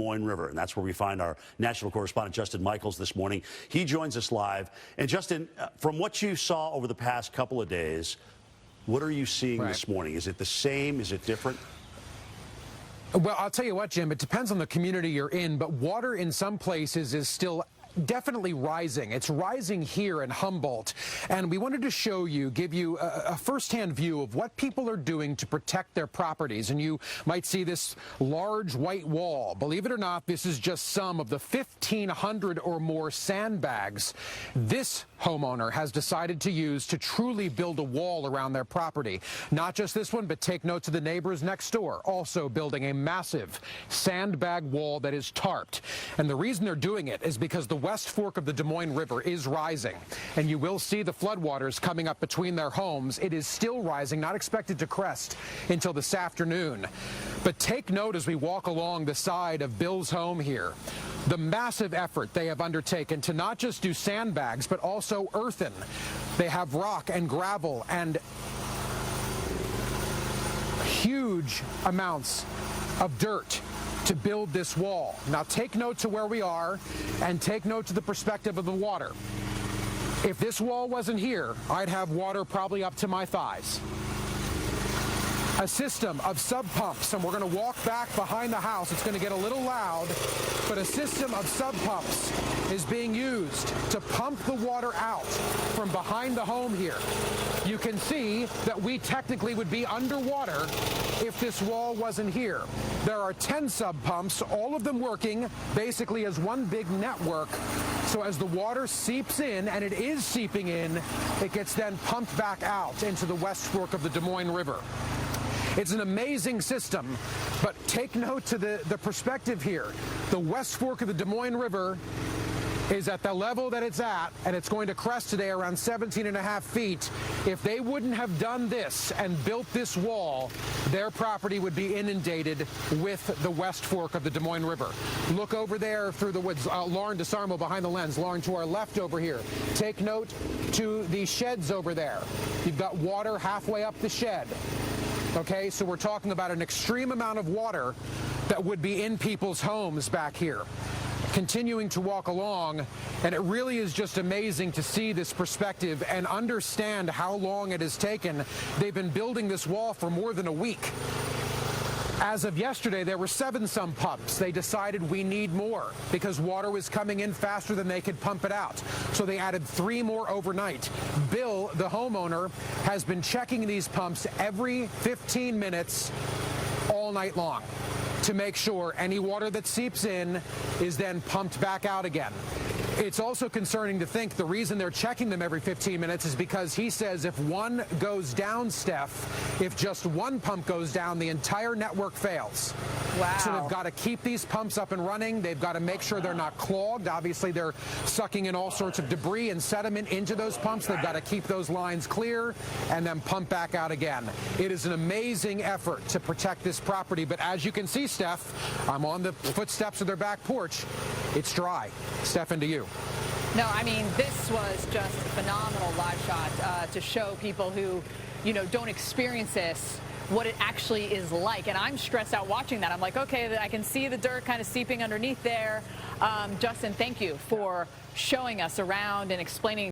Moines River, and that's where we find our national correspondent Justin Michaels this morning. He joins us live. And Justin, from what you saw over the past couple of days, what are you seeing this morning? Is it the same? Is it different? Well, I'll tell you what, Jim, it depends on the community you're in, but water in some places is still definitely rising. It's rising here in Humboldt, and we wanted to give you a firsthand view of what people are doing to protect their properties. And you might see this large white wall. Believe it or not, this is just some of the 1,500 or more sandbags this homeowner has decided to use to truly build a wall around their property. Not just this one, but take note of the neighbors next door, also building a massive sandbag wall that is tarped. And the reason they're doing it is because the West Fork of the Des Moines River is rising, and you will see the floodwaters coming up between their homes. It is still rising, not expected to crest until this afternoon. But take note as we walk along the side of Bill's home here, the massive effort they have undertaken to not just do sandbags, but also earthen. They have rock and gravel and huge amounts of dirt to build this wall. Now take note to where we are and take note to the perspective of the water. If this wall wasn't here, I'd have water probably up to my thighs. A system of sub pumps, and we're going to walk back behind the house. It's going to get a little loud, but a system of sub pumps is being used to pump the water out from behind the home here. You can see that we technically would be underwater if this wall wasn't here. There are 10 sub pumps, all of them working basically as one big network. So as the water seeps in, and it is seeping in, it gets then pumped back out into the West Fork of the Des Moines River. It's an amazing system, but take note to the perspective here. The West Fork of the Des Moines River is at the level that it's at, and it's going to crest today around 17.5 feet. If they wouldn't have done this and built this wall, their property would be inundated with the West Fork of the Des Moines River. Look over there through the woods. Lauren DeSarmo behind the lens. Lauren to our left over here. Take note to the sheds over there. You've got water halfway up the shed. Okay, so we're talking about an extreme amount of water that would be in people's homes back here. Continuing to walk along, and it really is just amazing to see this perspective and understand how long it has taken. They've been building this wall for more than a week. As of yesterday, there were 7 sump pumps. They decided we need more because water was coming in faster than they could pump it out. So they added 3 more overnight. Bill, the homeowner, has been checking these pumps every 15 minutes all night long to make sure any water that seeps in is then pumped back out again. It's also concerning to think the reason they're checking them every 15 minutes is because he says if one goes down, Steph, if just one pump goes down, the entire network fails. Wow. So they've got to keep these pumps up and running. They've got to make sure they're not clogged. Obviously, they're sucking in all sorts of debris and sediment into those pumps. They've got to keep those lines clear and then pump back out again. It is an amazing effort to protect this property. But as you can see, Steph, I'm on the footsteps of their back porch. It's dry. Steph, into you. No, I mean, this was just a phenomenal live shot to show people who, don't experience this, what it actually is like. And I'm stressed out watching that. I'm like, okay, I can see the dirt kind of seeping underneath there. Justin, thank you for showing us around and explaining